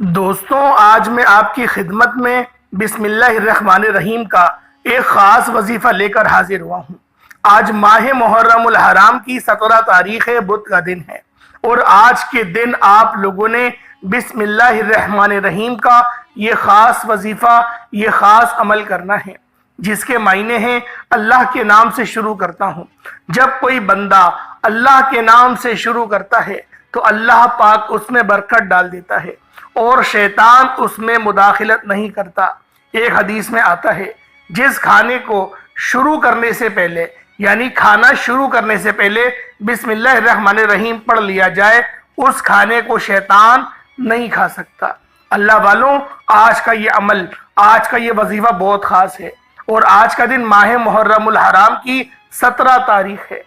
دوستوں، آج میں آپ کی خدمت میں بسم اللہ الرحمن الرحیم کا ایک خاص وظیفہ لے کر حاضر ہوا ہوں۔ آج ماہ محرم الحرام کی 17 تاریخ بدھ کا دن ہے اور آج کے دن آپ لوگوں نے بسم اللہ الرحمن الرحیم کا یہ خاص وظیفہ، یہ خاص عمل کرنا ہے، جس کے معنی ہیں اللہ کے نام سے شروع کرتا ہوں۔ جب کوئی بندہ اللہ کے نام سے شروع کرتا ہے تو اللہ پاک اس میں برکت ڈال دیتا ہے اور شیطان اس میں مداخلت نہیں کرتا۔ ایک حدیث میں آتا ہے، جس کھانے کو شروع کرنے سے پہلے، یعنی کھانا شروع کرنے سے پہلے بسم اللہ الرحمن الرحیم پڑھ لیا جائے، اس کھانے کو شیطان نہیں کھا سکتا۔ اللہ والوں، آج کا یہ عمل، آج کا یہ وظیفہ بہت خاص ہے اور آج کا دن ماہ محرم الحرام کی 17 تاریخ ہے۔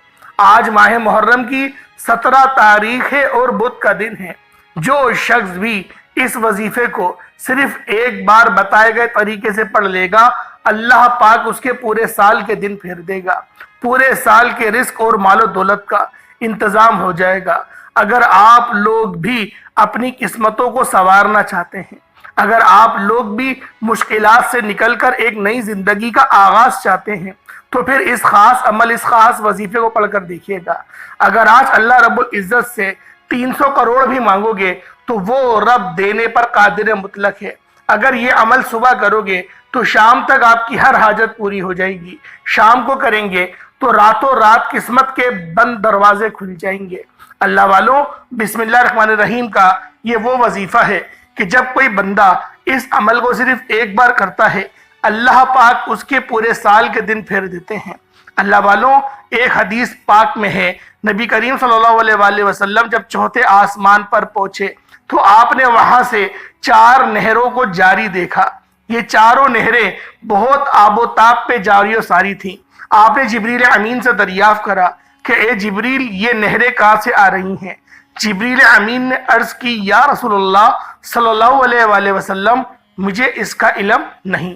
آج ماہ محرم کی 17 تاریخ ہے اور بدھ کا دن ہے۔ جو شخص بھی اس وظیفے کو صرف ایک بار بتائے گئے طریقے سے پڑھ لے گا، اللہ پاک اس کے پورے سال کے دن پھیر دے گا، پورے سال کے رزق اور مال و دولت کا انتظام ہو جائے گا۔ اگر آپ لوگ بھی اپنی قسمتوں کو سنوارنا چاہتے ہیں، اگر آپ لوگ بھی مشکلات سے نکل کر ایک نئی زندگی کا آغاز چاہتے ہیں، تو پھر اس خاص عمل، اس خاص وظیفے کو پڑھ کر دیکھیے گا۔ اگر آج اللہ رب العزت سے 300 کروڑ بھی مانگو گے تو وہ رب دینے پر قادر مطلق ہے۔ اگر یہ عمل صبح کرو گے تو شام تک آپ کی ہر حاجت پوری ہو جائے گی۔ شام کو کریں گے تو راتوں رات قسمت کے بند دروازے کھل جائیں گے۔ اللہ والوں، بسم اللہ الرحمن الرحیم کا یہ وہ وظیفہ ہے کہ جب کوئی بندہ اس عمل کو صرف ایک بار کرتا ہے، اللہ پاک اس کے پورے سال کے دن پھیر دیتے ہیں۔ اللہ والوں، ایک حدیث پاک میں ہے، نبی کریم صلی اللہ علیہ وآلہ وسلم جب چوتھے آسمان پر پہنچے تو آپ نے وہاں سے 4 نہروں کو جاری دیکھا۔ یہ چاروں نہریں بہت آب و تاب پہ جاری و ساری تھیں۔ آپ نے جبریل امین سے دریافت کرا کہ اے جبریل، یہ نہریں کہاں سے آ رہی ہیں؟ جبریل امین نے عرض کی، یا رسول اللہ صلی اللہ علیہ وآلہ وسلم، مجھے اس کا علم نہیں۔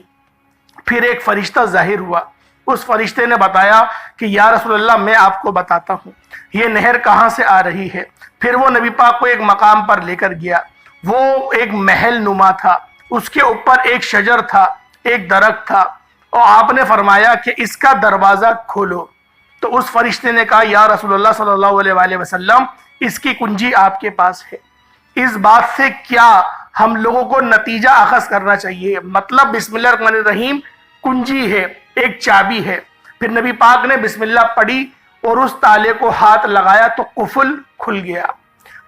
پھر ایک فرشتہ ظاہر ہوا، اس فرشتے نے بتایا کہ یا رسول اللہ، میں آپ کو بتاتا ہوں یہ نہر کہاں سے آ رہی ہے۔ پھر وہ نبی پاک کو ایک مقام پر لے کر گیا، وہ ایک محل نما تھا، اس کے اوپر ایک شجر تھا، ایک درخت تھا، اور آپ نے فرمایا کہ اس کا دروازہ کھولو۔ تو اس فرشتے نے کہا، یا رسول اللہ صلی اللہ علیہ وآلہ وسلم، اس کی کنجی آپ کے پاس ہے۔ اس بات سے کیا ہم لوگوں کو نتیجہ اخذ کرنا چاہیے؟ مطلب بسم اللہ الرحمن الرحیم کنجی ہے، ایک چابی ہے۔ پھر نبی پاک نے بسم اللہ پڑھی اور اس تالے کو ہاتھ لگایا تو قفل کھل گیا۔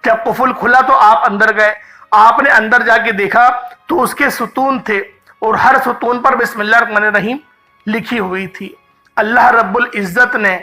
جب قفل کھلا تو آپ اندر گئے۔ آپ نے اندر جا کے دیکھا تو اس کے ستون تھے اور ہر ستون پر بسم اللہ الرحمن الرحیم لکھی ہوئی تھی۔ اللہ رب العزت نے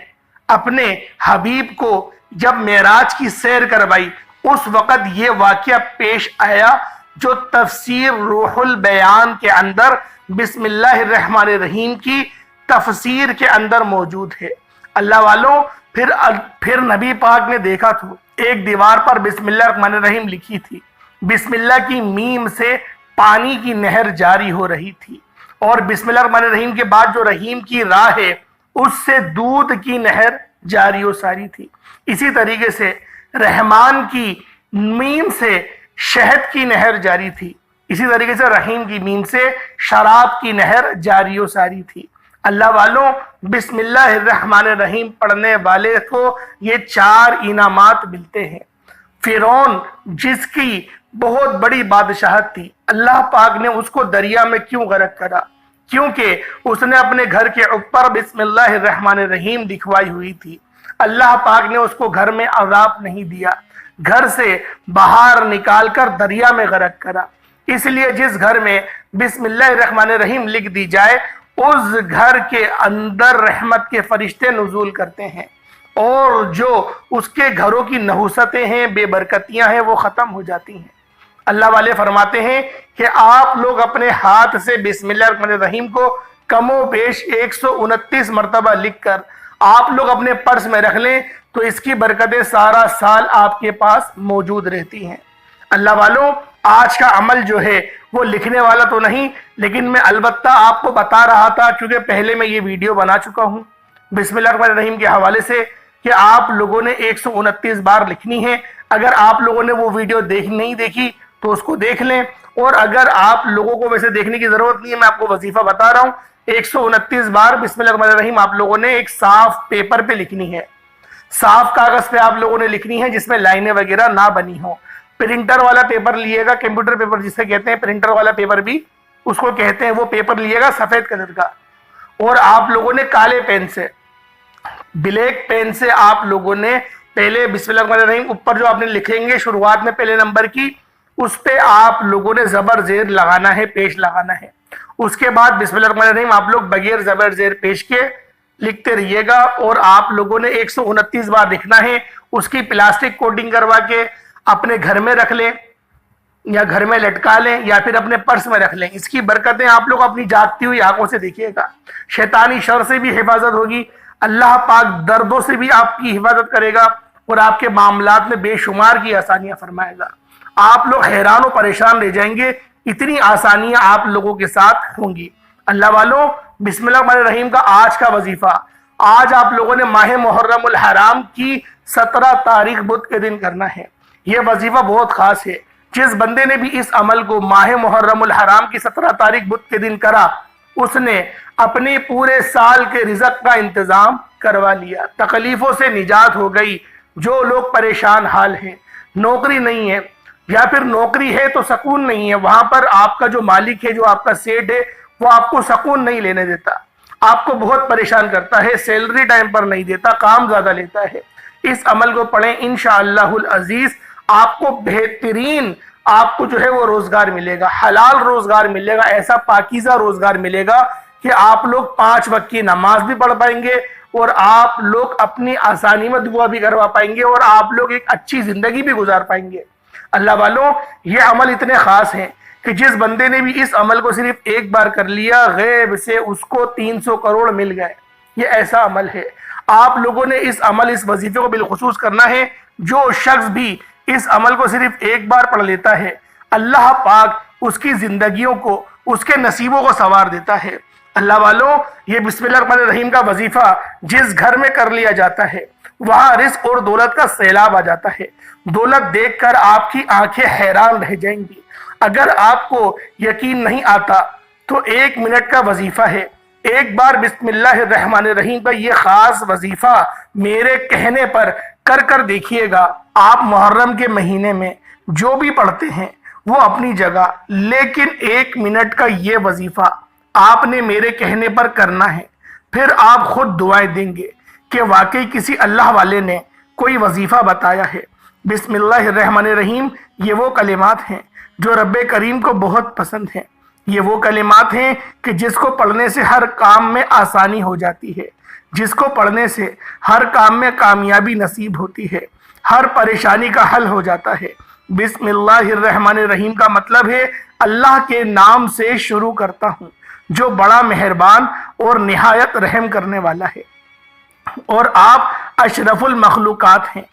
اپنے حبیب کو جب معراج کی سیر کروائی، اس وقت یہ واقعہ پیش آیا جو تفسیر روح البیان کے اندر بسم اللہ الرحمن الرحیم کی تفسیر کے اندر موجود ہے۔ اللہ والوں، پھر نبی پاک نے دیکھا تو ایک دیوار پر بسم اللہ الرحمن الرحیم لکھی تھی۔ بسم اللہ کی میم سے پانی کی نہر جاری ہو رہی تھی، اور بسم اللہ الرحمن الرحیم کے بعد جو رحیم کی راہ ہے، اس سے دودھ کی نہر جاری و ساری تھی۔ اسی طریقے سے رحمان کی میم سے شہد کی نہر جاری تھی، اسی طریقے سے رحیم کی میم سے شراب کی نہر جاری و ساری تھی۔ اللہ والوں، بسم اللہ الرحمن الرحیم پڑھنے والے کو یہ 4 انعامات ملتے ہیں۔ فرعون، جس کی بہت بڑی بادشاہت تھی، اللہ پاک نے اس کو دریا میں کیوں غرق کرا؟ کیونکہ اس نے اپنے گھر کے اوپر بسم اللہ الرحمن الرحیم لکھوائی ہوئی تھی۔ اللہ پاک نے اس کو گھر میں عذاب نہیں دیا، گھر سے باہر نکال کر دریا میں غرق کرا۔ اس لیے جس گھر میں بسم اللہ الرحمن الرحیم لکھ دی جائے، اس گھر کے اندر رحمت کے فرشتے نزول کرتے ہیں، اور جو اس کے گھروں کی نحوستیں ہیں، بے برکتیاں ہیں، وہ ختم ہو جاتی ہیں۔ اللہ والے فرماتے ہیں کہ آپ لوگ اپنے ہاتھ سے بسم اللہ الرحمن الرحیم کو کم و بیش 129 مرتبہ لکھ کر آپ لوگ اپنے پرس میں رکھ لیں تو اس کی برکتیں سارا سال آپ کے پاس موجود رہتی ہیں۔ اللہ والوں، آج کا عمل جو ہے وہ لکھنے والا تو نہیں، لیکن میں البتہ آپ کو بتا رہا تھا، کیونکہ پہلے میں یہ ویڈیو بنا چکا ہوں بسم اللہ الرحمن الرحیم کے حوالے سے، کہ آپ لوگوں نے 129 بار لکھنی ہے۔ اگر آپ لوگوں نے وہ ویڈیو نہیں دیکھی تو اس کو دیکھ لیں. اور اگر آپ لوگوں کو ویسے دیکھنے کی ضرورت نہیں ہے، میں آپ کو وظیفہ بتا رہا ہوں. 129 بار بسم اللہ الرحمن الرحیم آپ لوگوں نے ایک صاف پیپر پہ لکھنی ہے، صاف کاغذ پہ آپ لوگوں نے لکھنی ہے، جس میں لائنیں وغیرہ نہ بنی ہوں. پرنٹر والا پیپر لیے گا، کمپیوٹر پیپر جسے کہتے ہیں، پرنٹر والا پیپر بھی اس کو کہتے ہیں، وہ پیپر لیے گا سفید کلر کا. اور آپ لوگوں نے کالے پین سے، بلیک پین سے آپ لوگوں نے پہلے بسم اللہ الرحمن الرحیم اوپر جو آپ نے لکھیں گے شروعات میں پہلے نمبر کی، اس پہ آپ لوگوں نے زبر زیر لگانا ہے، پیش لگانا ہے. اس کے بعد بسم اللہ الرحمن الرحیم آپ لوگ بغیر زبر زیر پیش کے لکھتے رہیے گا. اور آپ لوگوں نے 129 بار لکھنا ہے. اس کی پلاسٹک کوٹنگ کروا کے اپنے گھر میں رکھ لیں، یا گھر میں لٹکا لیں، یا پھر اپنے پرس میں رکھ لیں. اس کی برکتیں آپ لوگ اپنی جاگتی ہوئی آنکھوں سے دیکھیے گا. شیطانی شر سے بھی حفاظت ہوگی، اللہ پاک دردوں سے بھی آپ کی حفاظت کرے گا، اور آپ کے معاملات میں بے شمار کی آسانیاں فرمائے گا. آپ لوگ حیران و پریشان رہ جائیں گے، اتنی آسانیاں آپ لوگوں کے ساتھ ہوں گی. اللہ والوں، بسم اللہ الرحمن الرحیم کا آج کا وظیفہ، آج آپ لوگوں نے ماہ محرم الحرام کی 17 تاریخ بدھ کے دن کرنا ہے. یہ وظیفہ بہت خاص ہے. جس بندے نے بھی اس عمل کو ماہ محرم الحرام کی 17 تاریخ بدھ کے دن کرا، اس نے اپنے پورے سال کے رزق کا انتظام کروا لیا، تکلیفوں سے نجات ہو گئی. جو لوگ پریشان حال ہیں، نوکری نہیں ہے، یا پھر نوکری ہے تو سکون نہیں ہے، وہاں پر آپ کا جو مالک ہے، جو آپ کا سیٹ ہے، وہ آپ کو سکون نہیں لینے دیتا، آپ کو بہت پریشان کرتا ہے، سیلری ٹائم پر نہیں دیتا، کام زیادہ لیتا ہے. اس عمل کو پڑھیں، انشاءاللہ العزیز آپ کو بہترین، آپ کو جو ہے وہ روزگار ملے گا، حلال روزگار ملے گا، ایسا پاکیزہ روزگار ملے گا کہ آپ لوگ 5 وقت کی نماز بھی پڑھ پائیں گے، اور آپ لوگ اپنی آسانی میں دعا بھی کروا پائیں گے، اور آپ لوگ ایک اچھی زندگی بھی گزار پائیں گے. اللہ والوں، یہ عمل اتنے خاص ہیں کہ جس بندے نے بھی اس عمل کو صرف ایک بار کر لیا، غیب سے اس کو 300 کروڑ مل گئے. یہ ایسا عمل ہے. آپ لوگوں نے اس عمل، اس وظیفے کو بالخصوص کرنا ہے. جو شخص بھی اس عمل کو صرف ایک بار پڑھ لیتا ہے، اللہ پاک اس کی زندگیوں کو، اس کے نصیبوں کو سنوار دیتا ہے. اللہ والوں، یہ بسم اللہ الرحمن الرحیم کا وظیفہ جس گھر میں کر لیا جاتا ہے، وہاں رزق اور دولت کا سیلاب آ جاتا ہے. دولت دیکھ کر آپ کی آنکھیں حیران رہ جائیں گی. اگر آپ کو یقین نہیں آتا تو 1 منٹ کا وظیفہ ہے. ایک بار بسم اللہ الرحمن الرحیم کا یہ خاص وظیفہ میرے کہنے پر کر دیکھیے گا. آپ محرم کے مہینے میں جو بھی پڑھتے ہیں وہ اپنی جگہ، لیکن 1 منٹ کا یہ وظیفہ آپ نے میرے کہنے پر کرنا ہے. پھر آپ خود دعائیں دیں گے کہ واقعی کسی اللہ والے نے کوئی وظیفہ بتایا ہے. بسم اللہ الرحمن الرحیم یہ وہ کلمات ہیں جو رب کریم کو بہت پسند ہیں. یہ وہ کلمات ہیں کہ جس کو پڑھنے سے ہر کام میں آسانی ہو جاتی ہے، جس کو پڑھنے سے ہر کام میں کامیابی نصیب ہوتی ہے، ہر پریشانی کا حل ہو جاتا ہے. بسم اللہ الرحمن الرحیم کا مطلب ہے اللہ کے نام سے شروع کرتا ہوں جو بڑا مہربان اور نہایت رحم کرنے والا ہے. اور آپ اشرف المخلوقات ہیں.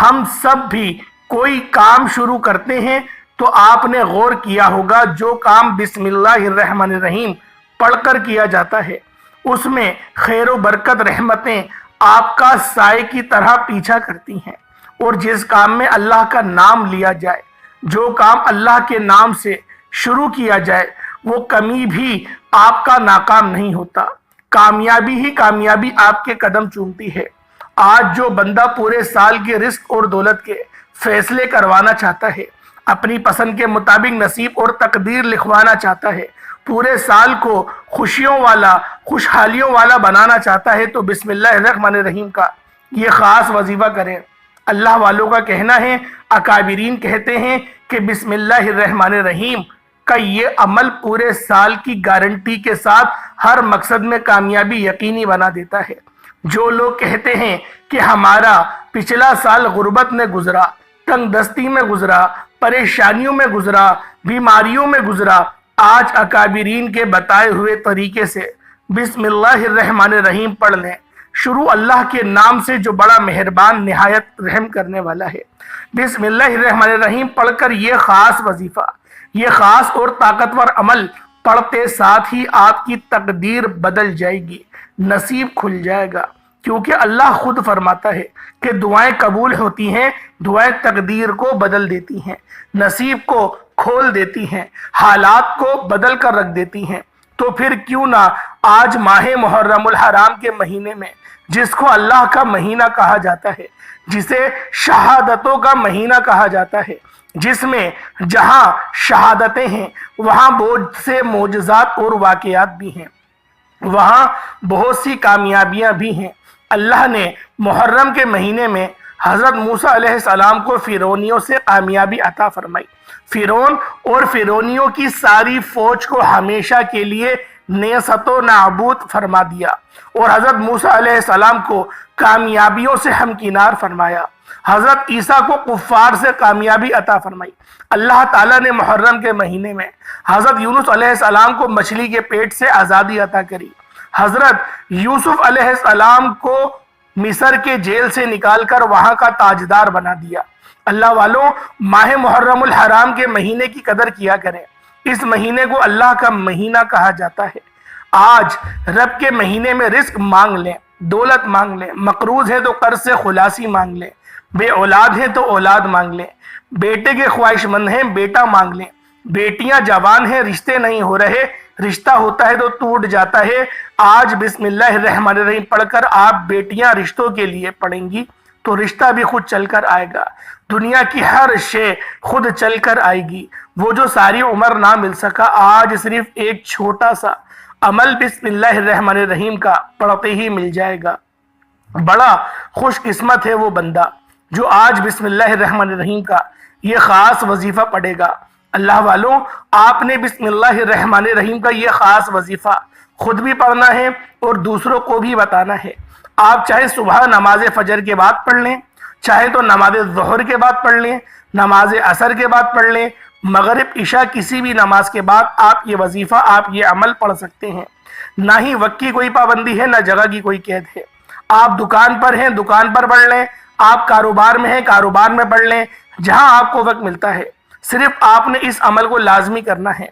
ہم سب بھی کوئی کام شروع کرتے ہیں تو آپ نے غور کیا ہوگا جو کام بسم اللہ الرحمن الرحیم پڑھ کر کیا جاتا ہے اس میں خیر و برکت، رحمتیں آپ کا سائے کی طرح پیچھا کرتی ہیں. اور جس کام میں اللہ کا نام لیا جائے، جو کام اللہ کے نام سے شروع کیا جائے، وہ کمی بھی آپ کا ناکام نہیں ہوتا. کامیابی ہی کامیابی آپ کے قدم چومتی ہے. آج جو بندہ پورے سال کے رزق اور دولت کے فیصلے کروانا چاہتا ہے، اپنی پسند کے مطابق نصیب اور تقدیر لکھوانا چاہتا ہے، پورے سال کو خوشیوں والا، خوشحالیوں والا بنانا چاہتا ہے، تو بسم اللہ الرحمن الرحیم کا یہ خاص وظیفہ کریں. اللہ والوں کا کہنا ہے، اکابرین کہتے ہیں کہ بسم اللہ الرحمن الرحیم کا یہ عمل پورے سال کی گارنٹی کے ساتھ ہر مقصد میں کامیابی یقینی بنا دیتا ہے. جو لوگ کہتے ہیں کہ ہمارا پچھلا سال غربت میں گزرا، تنگ دستی میں گزرا، پریشانیوں میں گزرا، بیماریوں میں گزرا، آج اکابرین کے بتائے ہوئے طریقے سے بسم اللہ الرحمن الرحیم پڑھ لیں. شروع اللہ کے نام سے جو بڑا مہربان، نہایت رحم کرنے والا ہے. بسم اللہ الرحمن الرحیم پڑھ کر یہ خاص وظیفہ، یہ خاص اور طاقتور عمل پڑھتے ساتھ ہی آپ کی تقدیر بدل جائے گی، نصیب کھل جائے گا. کیونکہ اللہ خود فرماتا ہے کہ دعائیں قبول ہوتی ہیں، دعائیں تقدیر کو بدل دیتی ہیں، نصیب کو کھول دیتی ہیں، حالات کو بدل کر رکھ دیتی ہیں۔ تو پھر کیوں نہ آج ماہ محرم الحرام کے مہینے میں، جس کو اللہ کا مہینہ کہا جاتا ہے، جسے شہادتوں کا مہینہ کہا جاتا ہے، جس میں جہاں شہادتیں ہیں وہاں بہت سے معجزات اور واقعات بھی ہیں، وہاں بہت سی کامیابیاں بھی ہیں۔ اللہ نے محرم کے مہینے میں حضرت موسیٰ علیہ السلام کو فرعونیوں سے کامیابی عطا فرمائی۔ فرعون اور فرعونیوں کی ساری فوج کو ہمیشہ کے لیے نیست و نابود فرما دیا، اور حضرت موسیٰ علیہ السلام کو کامیابیوں سے ہمکنار فرمایا۔ حضرت عیسیٰ کو کفار سے کامیابی عطا فرمائی۔ اللہ تعالیٰ نے محرم کے مہینے میں حضرت یونس علیہ السلام کو مچھلی کے پیٹ سے آزادی عطا کری۔ حضرت یوسف علیہ السلام کو مصر کے جیل سے نکال کر وہاں کا تاجدار بنا دیا۔ اللہ والوں، ماہ محرم الحرام کے مہینے کی قدر کیا کریں۔ اس مہینے کو اللہ کا مہینہ کہا جاتا ہے۔ آج رب کے مہینے میں رزق مانگ لیں، دولت مانگ لیں، مقروض ہے تو قرض سے خلاصی مانگ لیں، بے اولاد ہے تو اولاد مانگ لیں، بیٹے کے خواہش مند ہیں بیٹا مانگ لیں، بیٹیاں جوان ہیں رشتے نہیں ہو رہے، رشتہ ہوتا ہے تو ٹوٹ جاتا ہے۔ آج بسم اللہ الرحمن الرحیم پڑھ کر آپ بیٹیاں رشتوں کے لیے پڑھیں گی تو رشتہ بھی خود چل کر آئے گا، دنیا کی ہر شے خود چل کر آئے گی۔ وہ جو ساری عمر نہ مل سکا، آج صرف ایک چھوٹا سا عمل بسم اللہ الرحمن الرحیم کا پڑھتے ہی مل جائے گا۔ بڑا خوش قسمت ہے وہ بندہ جو آج بسم اللہ الرحمن الرحیم کا یہ خاص وظیفہ پڑھے گا۔ اللہ والوں، آپ نے بسم اللہ الرحمن الرحیم کا یہ خاص وظیفہ خود بھی پڑھنا ہے اور دوسروں کو بھی بتانا ہے۔ آپ چاہے صبح نماز فجر کے بعد پڑھ لیں، چاہے تو نماز ظہر کے بعد پڑھ لیں، نماز عصر کے بعد پڑھ لیں، مغرب عشاء کسی بھی نماز کے بعد آپ یہ وظیفہ، آپ یہ عمل پڑھ سکتے ہیں۔ نہ ہی وقت کی کوئی پابندی ہے، نہ جگہ کی کوئی قید ہے۔ آپ دکان پر ہیں، دکان پر پڑھ لیں، آپ کاروبار میں ہیں، کاروبار میں پڑھ لیں، جہاں آپ کو وقت ملتا ہے۔ صرف آپ نے اس عمل کو لازمی کرنا ہے۔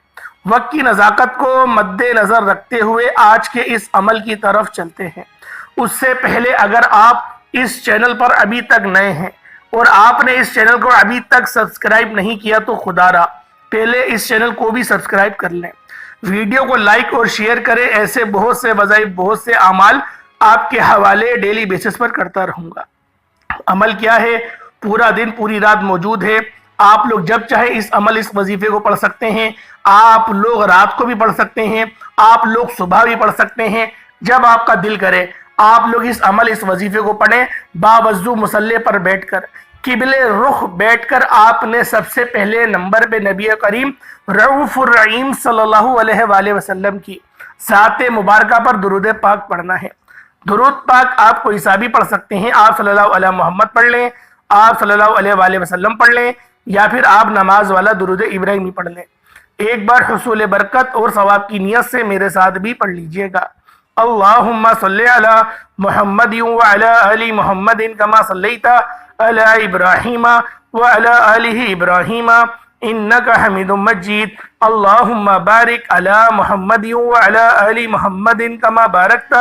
وقت کی نزاکت کو مد نظر رکھتے ہوئے آج کے اس عمل کی طرف چلتے ہیں۔ اس سے پہلے اگر آپ اس چینل پر ابھی تک نئے ہیں اور آپ نے اس چینل کو ابھی تک سبسکرائب نہیں کیا تو خدا را پہلے اس چینل کو بھی سبسکرائب کر لیں، ویڈیو کو لائک اور شیئر کریں۔ ایسے بہت سے وظائف، بہت سے اعمال آپ کے حوالے ڈیلی بیسس پر کرتا رہوں گا۔ عمل کیا ہے؟ پورا دن پوری رات موجود ہے۔ آپ لوگ جب چاہے اس عمل، اس وظیفے کو پڑھ سکتے ہیں۔ آپ لوگ رات کو بھی پڑھ سکتے ہیں، آپ لوگ صبح بھی پڑھ سکتے ہیں، جب آپ کا دل کرے آپ لوگ اس عمل، اس وظیفے کو پڑھیں۔ باوضو مصلی پر بیٹھ کر، قبل رخ بیٹھ کر آپ نے سب سے پہلے نمبر پہ نبی کریم رؤوف الرحیم صلی اللہ علیہ وآلہ وسلم کی ذات مبارکہ پر درود پاک پڑھنا ہے۔ درود پاک آپ کو عیسیٰ بھی پڑھ سکتے ہیں، آپ صلی اللہ علیہ محمد پڑھ لیں، آپ صلی اللہ علیہ وآلہ وسلم پڑھ لیں، یا پھر آپ نماز والا درود ابراہیمی پڑھ لیں۔ ایک بار حصول برکت اور ثواب کی نیت سے میرے ساتھ بھی پڑھ لیجئے گا۔ اللہم صلی علی محمد وعلی آل محمد کما صلیت علی ابراہیم وعلی آل ابراہیم انکا حمید مجید۔ اللہم بارک علی محمد وعلی آل محمد کما بارکت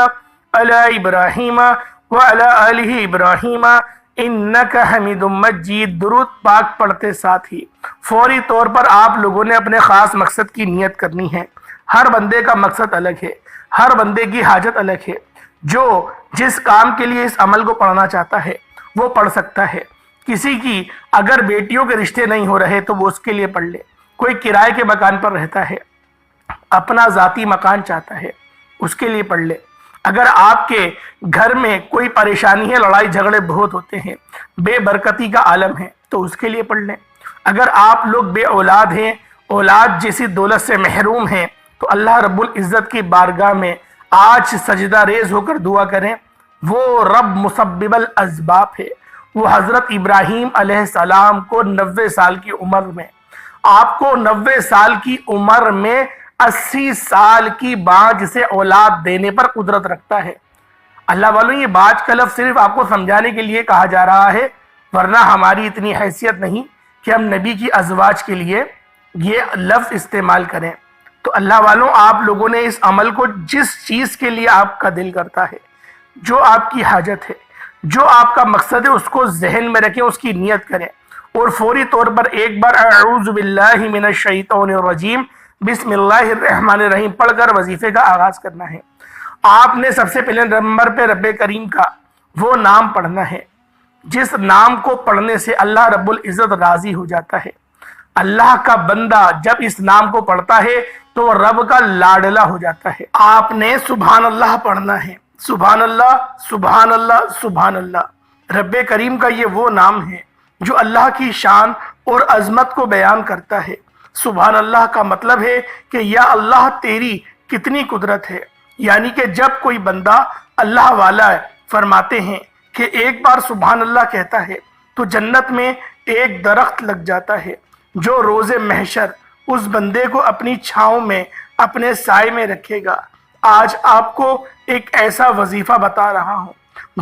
علی ابراہیم وعلی آل ابراہیم انکا حمید مجید۔ درود پاک پڑھتے ساتھ ہی فوری طور پر آپ لوگوں نے اپنے خاص مقصد کی نیت کرنی ہے۔ ہر بندے کا مقصد الگ ہے، ہر بندے کی حاجت الگ ہے۔ جو جس کام کے لیے اس عمل کو پڑھنا چاہتا ہے وہ پڑھ سکتا ہے۔ کسی کی اگر بیٹیوں کے رشتے نہیں ہو رہے تو وہ اس کے لیے پڑھ لے۔ کوئی کرائے کے مکان پر رہتا ہے، اپنا ذاتی مکان چاہتا ہے، اس کے لیے پڑھ لے۔ اگر آپ کے گھر میں کوئی پریشانی ہے، لڑائی جھگڑے بہت ہوتے ہیں، بے برکتی کا عالم ہے، تو اس کے لیے پڑھ لیں۔ اگر آپ لوگ بے اولاد ہیں، اولاد جیسی دولت سے محروم ہیں، تو اللہ رب العزت کی بارگاہ میں آج سجدہ ریز ہو کر دعا کریں۔ وہ رب مسبب الاسباب ہے۔ وہ حضرت ابراہیم علیہ السلام کو 90 سال کی عمر میں، آپ کو 90 سال کی عمر میں 80 سال کی بانجھ سے اولاد دینے پر قدرت رکھتا ہے۔ اللہ والوں، یہ بانجھ کا لفظ صرف آپ کو سمجھانے کے لیے کہا جا رہا ہے، ورنہ ہماری اتنی حیثیت نہیں کہ ہم نبی کی ازواج کے لیے یہ لفظ استعمال کریں۔ تو اللہ والوں، آپ لوگوں نے اس عمل کو جس چیز کے لیے آپ کا دل کرتا ہے جو آپ کی حاجت ہے، جو آپ کا مقصد ہے، اس کو ذہن میں رکھیں، اس کی نیت کریں اور فوری طور پر ایک بار اعوذ باللہ من الشیطان الرجیم بسم اللہ الرحمن الرحیم پڑھ کر وظیفے کا آغاز کرنا ہے۔ آپ نے سب سے پہلے نمبر پہ رب کریم کا وہ نام پڑھنا ہے جس نام کو پڑھنے سے اللہ رب العزت راضی ہو جاتا ہے۔ اللہ کا بندہ جب اس نام کو پڑھتا ہے تو وہ رب کا لاڈلا ہو جاتا ہے۔ آپ نے سبحان اللہ پڑھنا ہے، سبحان اللہ سبحان اللہ سبحان اللہ۔ رب کریم کا یہ وہ نام ہے جو اللہ کی شان اور عظمت کو بیان کرتا ہے۔ سبحان اللہ کا مطلب ہے کہ یا اللہ تیری کتنی قدرت ہے، یعنی کہ جب کوئی بندہ اللہ والا ہے فرماتے ہیں کہ ایک بار سبحان اللہ کہتا ہے تو جنت میں ایک درخت لگ جاتا ہے جو روز محشر اس بندے کو اپنی چھاؤں میں اپنے سائے میں رکھے گا۔ آج آپ کو ایک ایسا وظیفہ بتا رہا ہوں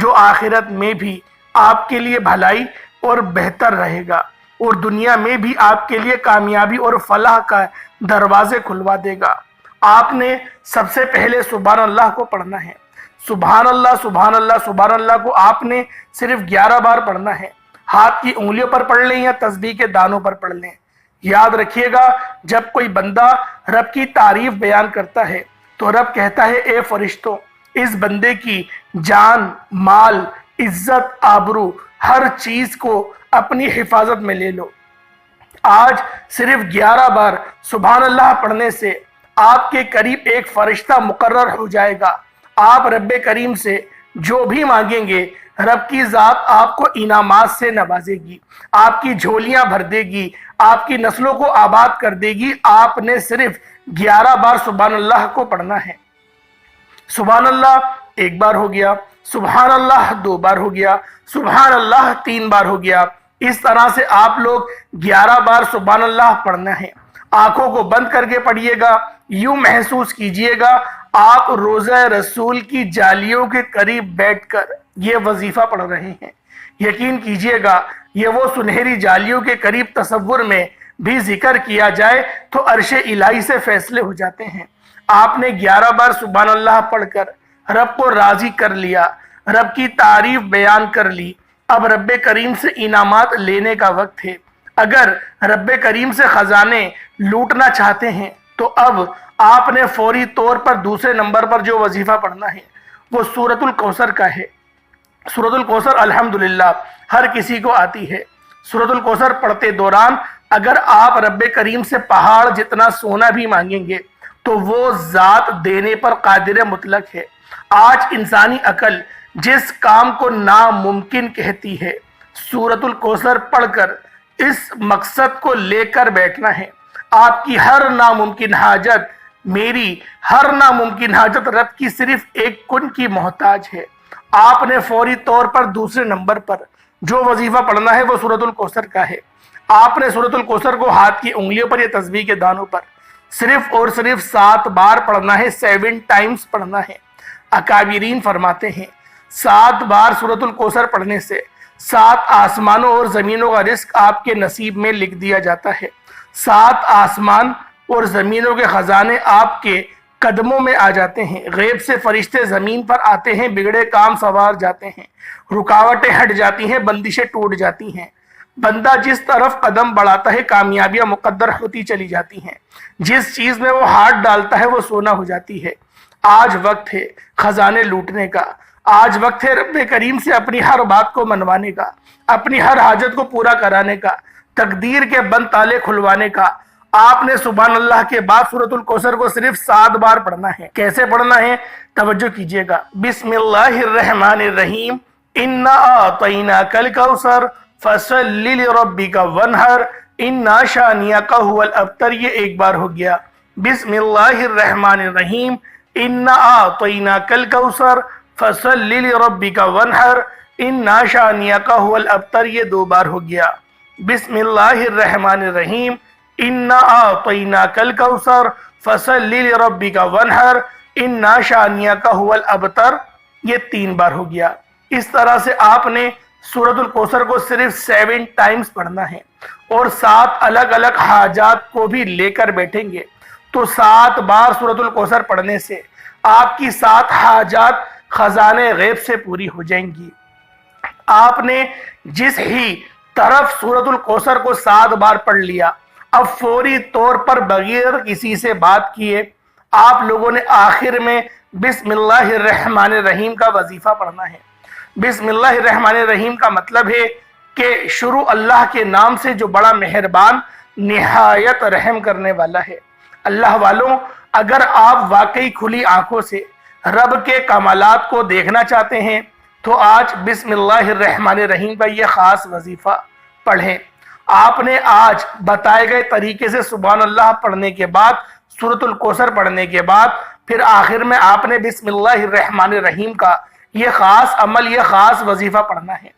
جو آخرت میں بھی آپ کے لیے بھلائی اور بہتر رہے گا اور دنیا میں بھی آپ کے لیے کامیابی اور فلاح کا دروازے کھلوا دے گا۔ آپ نے سب سے پہلے سبحان اللہ کو پڑھنا ہے۔ سبحان اللہ سبحان اللہ سبحان اللہ کو آپ نے صرف 11 بار پڑھنا ہے۔ ہاتھ کی انگلیوں پر پڑھ لیں یا تسبیح کے دانوں پر پڑھ لیں۔ یاد رکھیے گا جب کوئی بندہ رب کی تعریف بیان کرتا ہے تو رب کہتا ہے اے فرشتوں اس بندے کی جان، مال، عزت، آبرو ہر چیز کو اپنی حفاظت میں لے لو۔ آج صرف 11 بار سبحان اللہ پڑھنے سے آپ کے قریب ایک فرشتہ مقرر ہو جائے گا۔ آپ رب کریم سے جو بھی مانگیں گے رب کی ذات آپ کو انعامات سے نوازے گی، آپ کی جھولیاں بھر دے گی، آپ کی نسلوں کو آباد کر دے گی۔ آپ نے صرف 11 بار سبحان اللہ کو پڑھنا ہے۔ سبحان اللہ 1 بار ہو گیا، سبحان اللہ 2 بار ہو گیا، سبحان اللہ 3 بار ہو گیا۔ اس طرح سے آپ لوگ 11 بار سبحان اللہ پڑھنا ہے۔ آنکھوں کو بند کر کے پڑھیے گا، یوں محسوس کیجئے گا آپ روضہ رسول کی جالیوں کے قریب بیٹھ کر یہ وظیفہ پڑھ رہے ہیں۔ یقین کیجئے گا یہ وہ سنہری جالیوں کے قریب تصور میں بھی ذکر کیا جائے تو عرش الہی سے فیصلے ہو جاتے ہیں۔ آپ نے 11 بار سبحان اللہ پڑھ کر رب کو راضی کر لیا، رب کی تعریف بیان کر لی۔ اب رب کریم سے انعامات لینے کا وقت ہے۔ اگر رب کریم سے خزانے لوٹنا چاہتے ہیں تو اب آپ نے فوری طور پر دوسرے نمبر پر جو وظیفہ پڑھنا ہے وہ سورۃ الکوثر کا ہے۔ سورۃ الکوثر الحمدللہ ہر کسی کو آتی ہے۔ سورۃ الکوثر پڑھتے دوران اگر آپ رب کریم سے پہاڑ جتنا سونا بھی مانگیں گے تو وہ ذات دینے پر قادر مطلق ہے۔ آج انسانی عقل جس کام کو ناممکن کہتی ہے، سورۃ الکوثر پڑھ کر اس مقصد کو لے کر بیٹھنا ہے۔ آپ کی ہر ناممکن حاجت، میری ہر ناممکن حاجت رب کی صرف ایک کن کی محتاج ہے۔ آپ نے فوری طور پر دوسرے نمبر پر جو وظیفہ پڑھنا ہے وہ سورۃ الکوثر کا ہے۔ آپ نے سورۃ الکوثر کو ہاتھ کی انگلیوں پر یا تسبیح کے دانوں پر صرف اور صرف 7 بار پڑھنا ہے، 7 ٹائمز پڑھنا ہے۔ اکابرین فرماتے ہیں 7 بار سورۃ الکوثر پڑھنے سے 7 آسمانوں اور زمینوں کا رزق آپ کے نصیب میں لکھ دیا جاتا ہے۔ 7 آسمان اور زمینوں کے خزانے آپ کے قدموں میں آ جاتے ہیں۔ غیب سے فرشتے زمین پر آتے ہیں، بگڑے کام سنوار جاتے ہیں، رکاوٹیں ہٹ جاتی ہیں، بندشیں ٹوٹ جاتی ہیں۔ بندہ جس طرف قدم بڑھاتا ہے کامیابیاں مقدر ہوتی چلی جاتی ہیں۔ جس چیز میں وہ ہاتھ ڈالتا ہے وہ سونا ہو جاتی ہے۔ آج وقت ہے خزانے لوٹنے کا، آج وقت ہے رب کریم سے اپنی ہر بات کو منوانے کا، اپنی ہر حاجت کو پورا کرانے کا، تقدیر کے بند تالے کھلوانے کا۔ آپ نے سبحان اللہ کے بعد سورۃ الکوثر کو صرف 7 بار پڑھنا ہے۔ کیسے پڑھنا ہے توجہ کیجئے گا۔ بسم اللہ الرحمن الرحیم انا اعطیناک الکوثر فصل لربک وانحر انا شانئک هو الابتر۔ یہ 1 بار ہو گیا۔ بسم اللہ الرحمن الرحیم انا اعطیناک الکوثر فصل لربک وانحر انا شانئک هو الابتر۔ یہ 2 بار ہو گیا۔ بسم اللہ الرحمن الرحیم انا اعطیناک الکوثر فصل لربک وانحر انا شانئک هو الابتر۔ یہ 3 بار ہو گیا۔ اس طرح سے آپ نے سورۃ الکوثر کو صرف 7 ٹائمز پڑھنا ہے اور 7 الگ الگ حاجات کو بھی لے کر بیٹھیں گے تو 7 بار سورۃ الکوثر پڑھنے سے آپ کی 7 حاجات خزانے غیب سے پوری ہو جائیں گی۔ آپ نے جس ہی طرف سورۃ الکوثر کو 7 بار پڑھ لیا، اب فوری طور پر بغیر کسی سے بات کیے آپ لوگوں نے آخر میں بسم اللہ الرحمن الرحیم کا وظیفہ پڑھنا ہے۔ بسم اللہ الرحمن الرحیم کا مطلب ہے کہ شروع اللہ کے نام سے جو بڑا مہربان نہایت رحم کرنے والا ہے۔ اللہ والوں، اگر آپ واقعی کھلی آنکھوں سے رب کے کمالات کو دیکھنا چاہتے ہیں تو آج بسم اللہ الرحمن الرحیم کا یہ خاص وظیفہ پڑھیں۔ آپ نے آج بتائے گئے طریقے سے سبحان اللہ پڑھنے کے بعد، سورۃ الکوثر پڑھنے کے بعد، پھر آخر میں آپ نے بسم اللہ الرحمن الرحیم کا یہ خاص عمل، یہ خاص وظیفہ پڑھنا ہے۔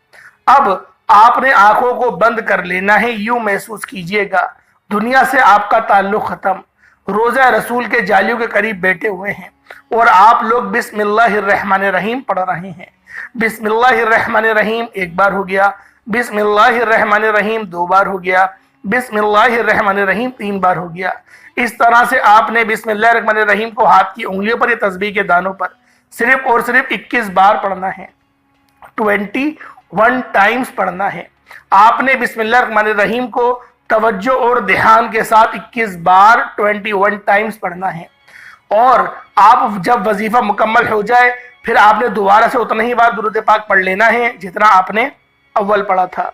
اب آپ نے آنکھوں کو بند کر لینا ہے، یوں محسوس کیجئے گا دنیا سے آپ کا تعلق ختم، روضہ رسول کے جالیوں کے قریب بیٹھے ہوئے ہیں اور آپ لوگ بسم اللہ الرحمن الرحیم پڑھ رہے ہیں۔ بسم اللہ الرحمن الرحیم 1 بار ہو گیا، بسم اللہ الرحمن الرحیم 2 بار ہو گیا، بسم اللہ الرحمن الرحیم 3 بار ہو گیا۔ اس طرح سے آپ نے بسم اللہ الرحمن الرحیم کو ہاتھ کی انگلیوں پر یا تسبیح کے دانوں پر صرف اور صرف 21 بار پڑھنا ہے، 21 ٹائمز پڑھنا ہے۔ آپ نے بسم اللہ الرحمن الرحیم کو توجہ اور دھیان کے ساتھ 21 بار 21 ٹائمز پڑھنا ہے، اور آپ جب وظیفہ مکمل ہو جائے پھر آپ نے دوبارہ سے اتنا ہی بار درود پاک پڑھ لینا ہے جتنا آپ نے اول پڑھا تھا۔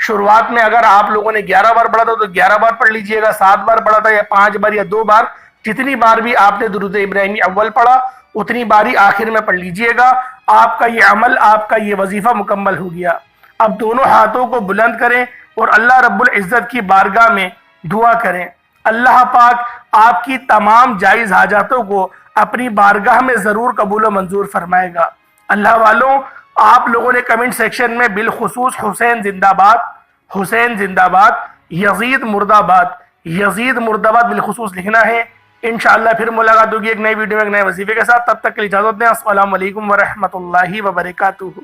شروعات میں اگر آپ لوگوں نے 11 بار پڑھا تھا تو 11 بار پڑھ لیجئے گا، 7 بار پڑھا تھا یا 5 بار یا 2 بار، جتنی بار بھی آپ نے درود ابراہیمی اول پڑھا اتنی باری آخر میں پڑھ لیجئے گا۔ آپ کا یہ عمل، آپ کا یہ وظیفہ مکمل ہو گیا۔ اب دونوں ہاتھوں کو بلند کریں اور اللہ رب العزت کی بارگاہ میں دعا کریں۔ اللہ پاک آپ کی تمام جائز حاجاتوں کو اپنی بارگاہ میں ضرور قبول و منظور فرمائے گا۔ اللہ والوں، آپ لوگوں نے کمنٹ سیکشن میں بالخصوص حسین زندہ باد، حسین زندہ باد، یزید مرد آباد، یزید مرد آباد بالخصوص لکھنا ہے۔ انشاءاللہ پھر ملاقات ہوگی ایک نئی ویڈیو میں ایک نئے وظیفے کے ساتھ۔ تب تک کے لیے اجازت دیں۔ السلام علیکم ورحمۃ اللہ وبرکاتہ۔